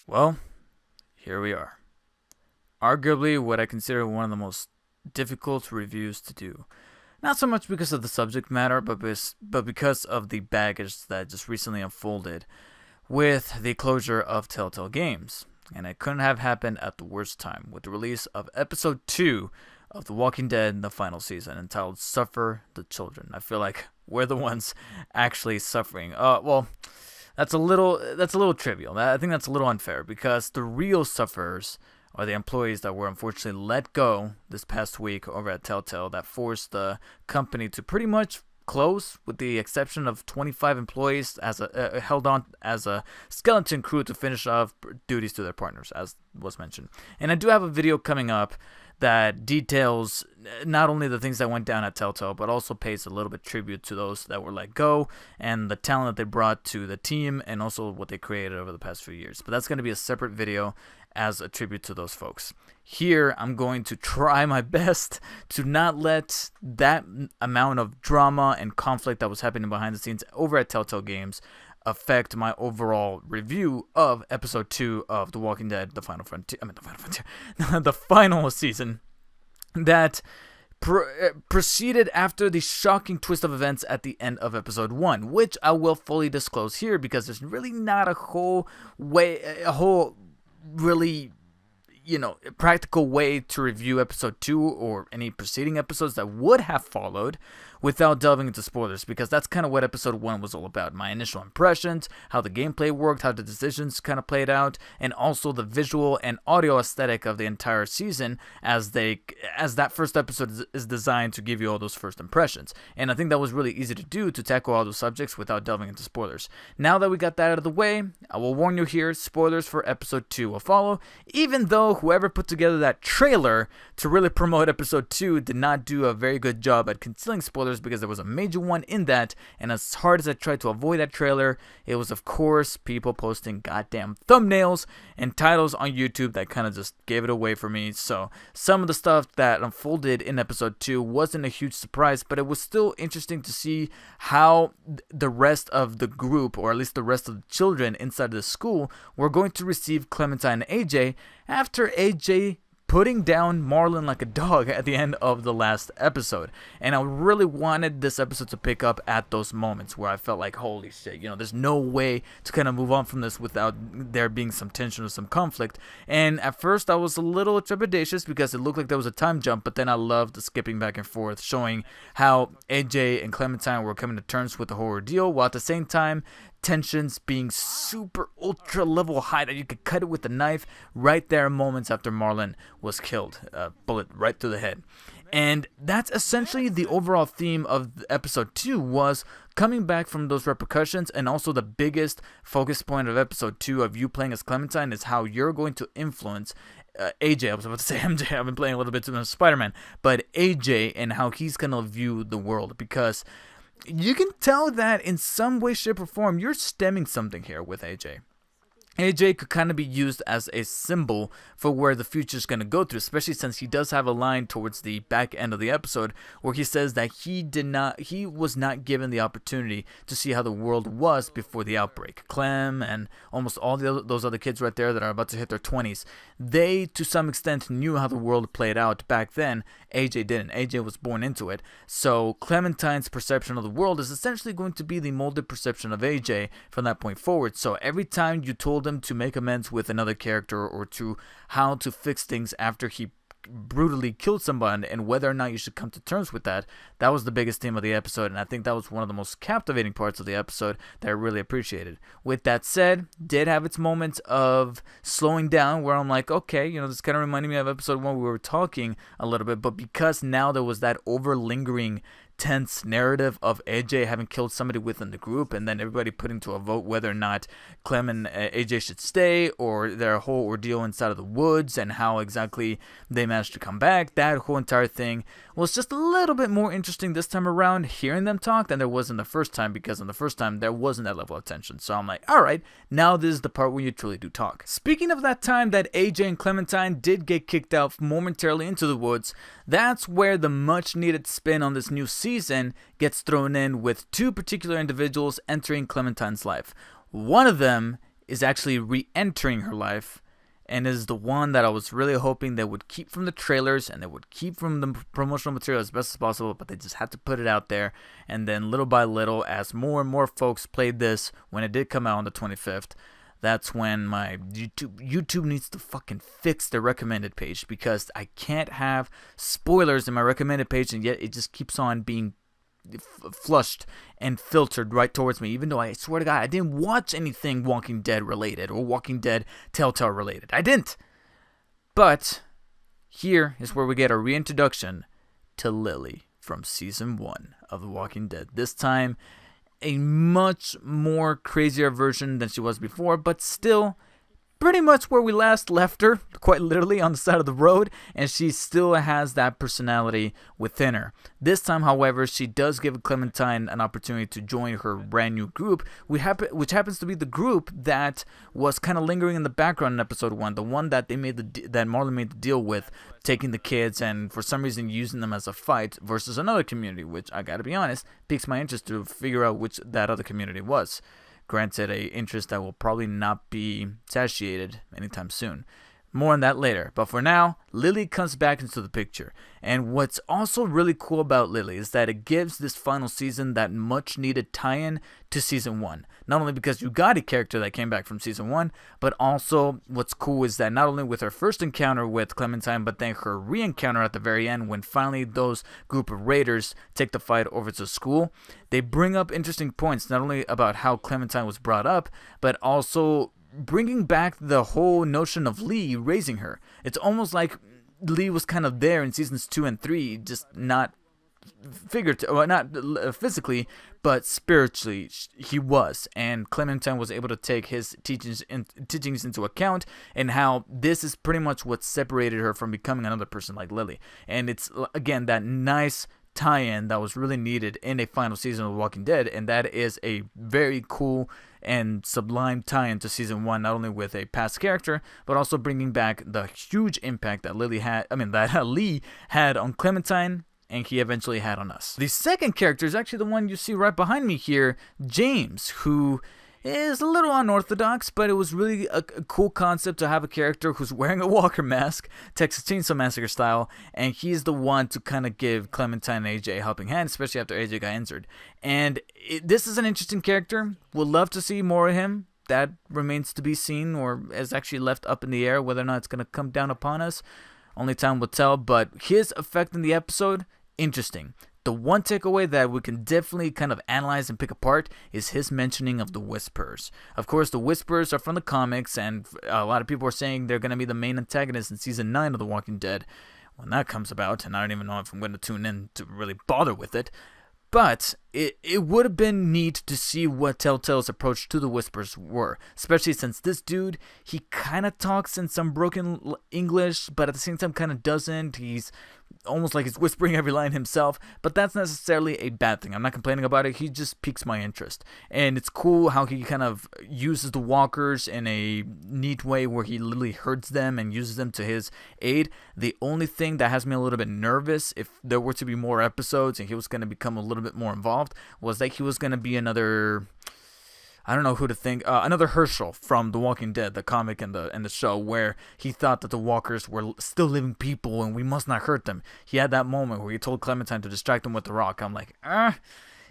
Well, here we are. Arguably what I consider one of the most difficult reviews to do. Not so much because of the subject matter, but because of the baggage that just recently unfolded with the closure of Telltale Games. And it couldn't have happened at the worst time with the release of episode 2 of The Walking Dead, the final season, entitled Suffer the Children. I feel like we're the ones actually suffering. That's a little trivial. I think that's a little unfair because the real sufferers are the employees that were unfortunately let go this past week over at Telltale that forced the company to pretty much close, with the exception of 25 employees as held on as a skeleton crew to finish off duties to their partners, as was mentioned. And I do have a video coming up that details not only the things that went down at Telltale, but also pays a little bit tribute to those that were let go and the talent that they brought to the team and also what they created over the past few years. But that's going to be a separate video as a tribute to those folks. Here, I'm going to try my best to not let that amount of drama and conflict that was happening behind the scenes over at Telltale Games affect my overall review of episode 2 of The Walking Dead, the final frontier, the final season that proceeded after the shocking twist of events at the end of episode 1, which I will fully disclose here because there's really not a whole really practical way to review episode 2 or any preceding episodes that would have followed without delving into spoilers, because that's kind of what episode 1 was all about. My initial impressions, how the gameplay worked, how the decisions kind of played out, and also the visual and audio aesthetic of the entire season as that first episode is designed to give you all those first impressions. And I think that was really easy to do, to tackle all those subjects without delving into spoilers. Now that we got that out of the way, I will warn you here, spoilers for episode 2 will follow, even though whoever put together that trailer to really promote episode 2 did not do a very good job at concealing spoilers, because there was a major one in that, and as hard as I tried to avoid that trailer, it was of course people posting goddamn thumbnails and titles on YouTube that kind of just gave it away for me. So some of the stuff that unfolded in episode 2 wasn't a huge surprise, but it was still interesting to see how the rest of the group, or at least the rest of the children inside the school, were going to receive Clementine and AJ after AJ putting down Marlon like a dog at the end of the last episode. And I really wanted this episode to pick up at those moments where I felt like, holy shit, there's no way to kind of move on from this without there being some tension or some conflict. And at first I was a little trepidatious because it looked like there was a time jump, but then I loved the skipping back and forth, showing how AJ and Clementine were coming to terms with the whole ordeal, while at the same time tensions being super ultra level high that you could cut it with a knife right there moments after Marlon was killed, bullet right through the head. And that's essentially the overall theme of episode 2, was coming back from those repercussions. And also the biggest focus point of episode 2 of you playing as Clementine is how you're going to influence AJ. I was about to say MJ. I've been playing a little bit too much Spider-Man, but AJ, and how he's going to view the world, because you can tell that in some way, shape, or form, you're stemming something here with AJ. AJ could kind of be used as a symbol for where the future is going to go through, especially since he does have a line towards the back end of the episode where he says that he was not given the opportunity to see how the world was before the outbreak. Clem and almost all those other kids right there that are about to hit their 20s, they to some extent knew how the world played out back then. AJ didn't. AJ was born into it. So Clementine's perception of the world is essentially going to be the molded perception of AJ from that point forward. So every time you told him to make amends with another character, or to how to fix things after he brutally killed someone, and whether or not you should come to terms with that was the biggest theme of the episode. And I think that was one of the most captivating parts of the episode that I really appreciated. With that said, did have its moments of slowing down where I'm like, okay, this kind of reminded me of episode 1. We were talking a little bit, but because now there was that over lingering tense narrative of AJ having killed somebody within the group, and then everybody putting to a vote whether or not Clem and AJ should stay, or their whole ordeal inside of the woods and how exactly they managed to come back. That whole entire thing was just a little bit more interesting this time around, hearing them talk, than there was in the first time, because in the first time there wasn't that level of tension. So I'm like, alright, now this is the part where you truly do talk. Speaking of that time that AJ and Clementine did get kicked out momentarily into the woods, that's where the much needed spin on this new season gets thrown in, with two particular individuals entering Clementine's life. One of them is actually re-entering her life, and is the one that I was really hoping they would keep from the trailers and they would keep from the promotional material as best as possible, but they just had to put it out there. And then little by little, as more and more folks played this when it did come out on the 25th, that's when my YouTube needs to fucking fix their recommended page, because I can't have spoilers in my recommended page, and yet it just keeps on being flushed and filtered right towards me, even though I swear to God I didn't watch anything Walking Dead related or Walking Dead Telltale related. I didn't. But here is where we get a reintroduction to Lily from season 1 of The Walking Dead. This time a much more crazier version than she was before, but still pretty much where we last left her, quite literally on the side of the road, and she still has that personality within her. This time, however, she does give Clementine an opportunity to join her brand new group, which happens to be the group that was kind of lingering in the background in episode 1, the one that that Marlon made the deal with, taking the kids and for some reason using them as a fight versus another community, which I gotta be honest, piques my interest to figure out which that other community was. Granted, a interest that will probably not be satiated anytime soon. More on that later. But for now, Lily comes back into the picture. And what's also really cool about Lily is that it gives this final season that much needed tie-in to season 1. Not only because you got a character that came back from season 1, but also what's cool is that not only with her first encounter with Clementine, but then her re-encounter at the very end when finally those group of raiders take the fight over to school, they bring up interesting points, not only about how Clementine was brought up, but also bringing back the whole notion of Lee raising her. It's almost like Lee was kind of there in seasons 2 and 3, just not not physically, but spiritually he was. And Clementine was able to take his teachings into account, and how this is pretty much what separated her from becoming another person like Lily. And it's, again, that nice tie-in that was really needed in a final season of The Walking Dead, and that is a very cool and sublime tie-in to season 1, not only with a past character, but also bringing back the huge impact that Lee had on Clementine, and he eventually had on us. The second character is actually the one you see right behind me here, James, who is a little unorthodox, but it was really a cool concept to have a character who's wearing a walker mask, Texas Chainsaw Massacre style, and he's the one to kind of give Clementine and AJ a helping hand, especially after AJ got injured. And this is an interesting character. We'll love to see more of him. That remains to be seen, or is actually left up in the air, whether or not it's going to come down upon us. Only time will tell, but his effect in the episode, interesting. The one takeaway that we can definitely kind of analyze and pick apart is his mentioning of the Whisperers. Of course, the Whisperers are from the comics, and a lot of people are saying they're going to be the main antagonists in Season 9 of The Walking Dead when that comes about, and I don't even know if I'm going to tune in to really bother with it. But it would have been neat to see what Telltale's approach to the Whispers were, especially since this dude, he kind of talks in some broken English, but at the same time kind of doesn't. He's almost like he's whispering every line himself, but that's not necessarily a bad thing. I'm not complaining about it. He just piques my interest. And it's cool how he kind of uses the walkers in a neat way where he literally herds them and uses them to his aid. The only thing that has me a little bit nervous, if there were to be more episodes and he was going to become a little bit more involved, was that he was going to be another, I don't know who to think, another Herschel from The Walking Dead, the comic and the show, where he thought that the walkers were still living people and we must not hurt them. He had that moment where he told Clementine to distract him with the rock. I'm like,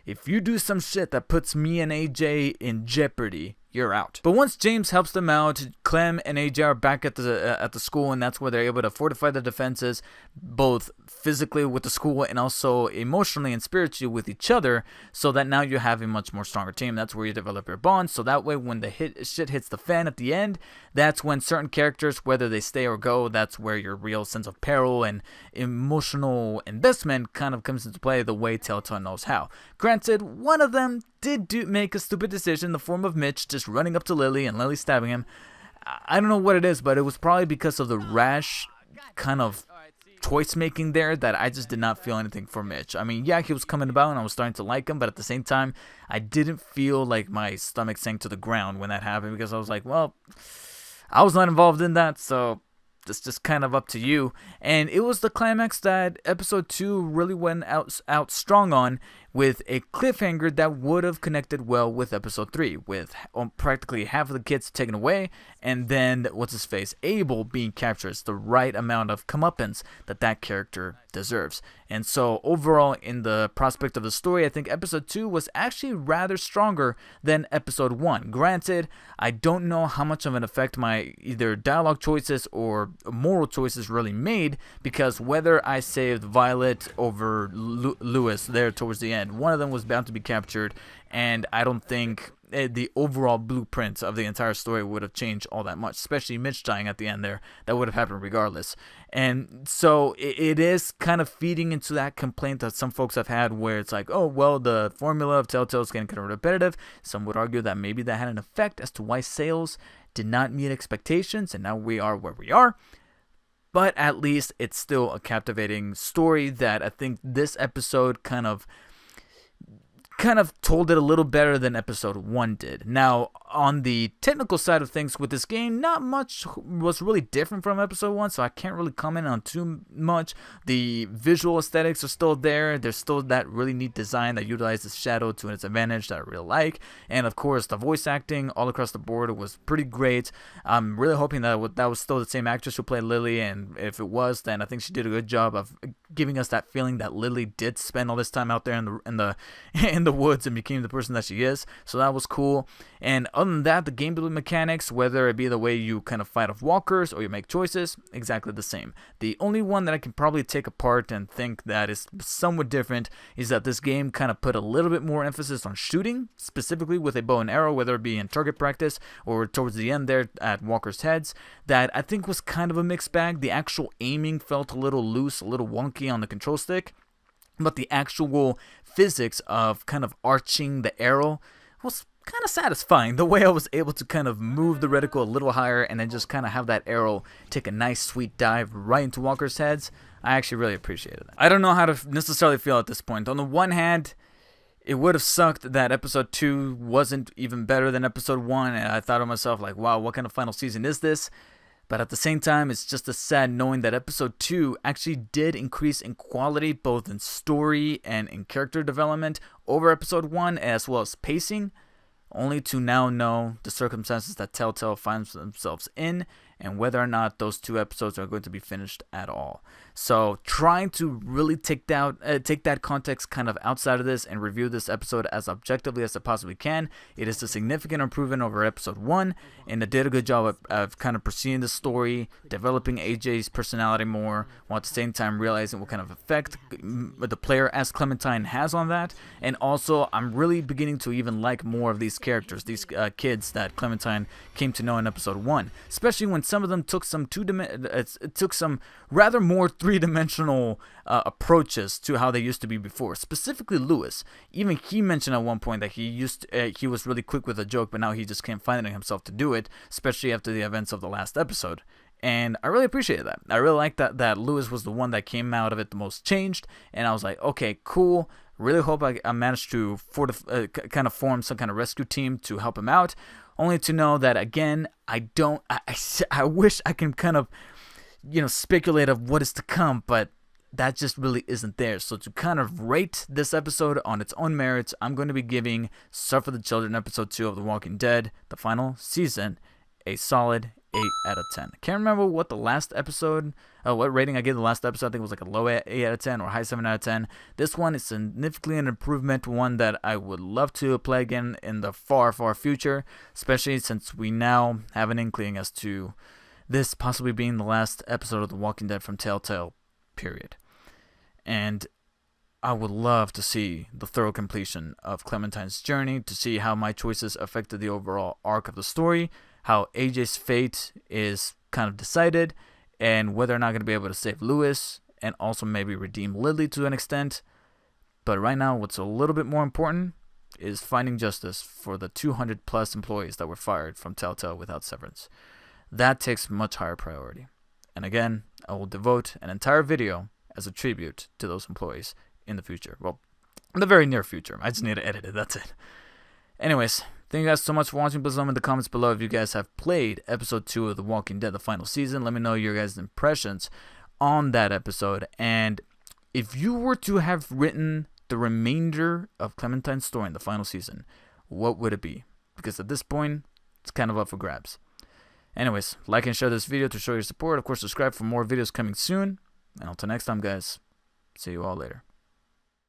if you do some shit that puts me and AJ in jeopardy, you're out. But once James helps them out, Clem and AJ are back at the school, and that's where they're able to fortify the defenses, both physically with the school and also emotionally and spiritually with each other, so that now you have a much more stronger team. That's where you develop your bonds, so that way when the shit hits the fan at the end, that's when certain characters, whether they stay or go, that's where your real sense of peril and emotional investment kind of comes into play the way Telltale knows how. Granted, one of them did make a stupid decision in the form of Mitch just running up to Lily and Lily stabbing him. I don't know what it is, but it was probably because of the rash kind of choice making there that I just did not feel anything for Mitch. I mean, yeah, he was coming about and I was starting to like him, but at the same time, I didn't feel like my stomach sank to the ground when that happened, because I was like, well, I was not involved in that, so it's just kind of up to you. And it was the climax that episode 2 really went out strong on, with a cliffhanger that would have connected well with episode 3, with practically half of the kids taken away, and then, what's-his-face, Abel being captured. It's the right amount of comeuppance that character deserves. And so, overall, in the prospect of the story, I think episode 2 was actually rather stronger than episode 1. Granted, I don't know how much of an effect my either dialogue choices or moral choices really made, because whether I saved Violet over Lewis there towards the end, one of them was bound to be captured, and I don't think the overall blueprint of the entire story would have changed all that much, especially Mitch dying at the end there. That would have happened regardless. And so it is kind of feeding into that complaint that some folks have had, where it's like, oh, well, the formula of Telltale is getting kind of repetitive. Some would argue that maybe that had an effect as to why sales did not meet expectations, and now we are where we are. But at least it's still a captivating story that I think this episode kind of told it a little better than episode 1 did. Now, on the technical side of things with this game, not much was really different from episode 1, so I can't really comment on too much. The visual aesthetics are still there. There's still that really neat design that utilizes shadow to its advantage that I really like. And of course, the voice acting all across the board was pretty great. I'm really hoping that that was still the same actress who played Lily, and if it was, then I think she did a good job of giving us that feeling that Lily did spend all this time out there in the woods and became the person that she is. So that was cool. And other than that, the gameplay mechanics, whether it be the way you kind of fight off walkers or you make choices, exactly the same. The only one that I can probably take apart and think that is somewhat different is that this game kind of put a little bit more emphasis on shooting, specifically with a bow and arrow, whether it be in target practice or towards the end there at walkers' heads, that I think was kind of a mixed bag. The actual aiming felt a little loose, a little wonky on the control stick, but the actual physics of kind of arching the arrow was kind of satisfying. The way I was able to kind of move the reticle a little higher and then just kind of have that arrow take a nice sweet dive right into walkers' heads, I actually really appreciated that. I don't know how to necessarily feel at this point. On the one hand, it would have sucked that episode 2 wasn't even better than episode 1, and I thought to myself, like, wow, what kind of final season is this? But at the same time, it's just as sad knowing that episode 2 actually did increase in quality, both in story and in character development, over episode 1, as well as pacing, only to now know the circumstances that Telltale finds themselves in, and whether or not those 2 episodes are going to be finished at all. So trying to really take that context kind of outside of this and review this episode as objectively as I possibly can, it is a significant improvement over episode 1, and it did a good job of kind of proceeding the story, developing AJ's personality more, while at the same time realizing what kind of effect the player as Clementine has on that. And also, I'm really beginning to even like more of these characters, these kids that Clementine came to know in episode 1, especially when some of them took some rather more three-dimensional approaches to how they used to be before. Specifically Lewis. Even he mentioned at one point that he was really quick with a joke, but now he just can't find it himself to do it, especially after the events of the last episode. And I really appreciated that. I really liked that Lewis was the one that came out of it the most changed, and I was like, okay, cool. Really hope I managed to kind of form some kind of rescue team to help him out, only to know that, again, I wish I can kind of, speculate of what is to come, but that just really isn't there. So to kind of rate this episode on its own merits, I'm going to be giving Suffer the Children episode 2 of The Walking Dead, the final season, a solid 8 out of 10. I can't remember what the last episode, what rating I gave the last episode. I think it was like a low 8 out of 10 or high 7 out of 10. This one is significantly an improvement, one that I would love to play again in the far, far future, especially since we now have an inkling as to this possibly being the last episode of The Walking Dead from Telltale, period. And I would love to see the thorough completion of Clementine's journey, to see how my choices affected the overall arc of the story, how AJ's fate is kind of decided, and whether or not I'm going to be able to save Lewis, and also maybe redeem Lily to an extent. But right now, what's a little bit more important is finding justice for the 200 plus employees that were fired from Telltale without severance. That takes much higher priority. And again, I will devote an entire video as a tribute to those employees in the future. Well, in the very near future. I just need to edit it. That's it. Anyways, thank you guys so much for watching. Please let me know in the comments below if you guys have played episode 2 of The Walking Dead, the final season. Let me know your guys' impressions on that episode. And if you were to have written the remainder of Clementine's story in the final season, what would it be? Because at this point, it's kind of up for grabs. Anyways, like and share this video to show your support. Of course, subscribe for more videos coming soon. And until next time, guys, see you all later.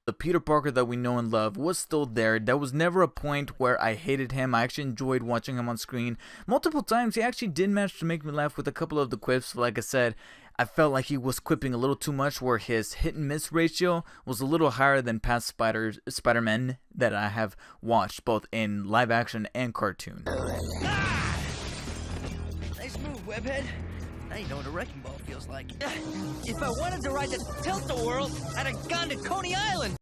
The Peter Parker that we know and love was still there. There was never a point where I hated him. I actually enjoyed watching him on screen. Multiple times, he actually did manage to make me laugh with a couple of the quips. Like I said, I felt like he was quipping a little too much, where his hit and miss ratio was a little higher than past Spider-Man that I have watched, both in live action and cartoon. Ah! Nice move, Webhead. Now you know what a wrecking ball feels like. If I wanted to ride the Telltale world, I'd have gone to Coney Island.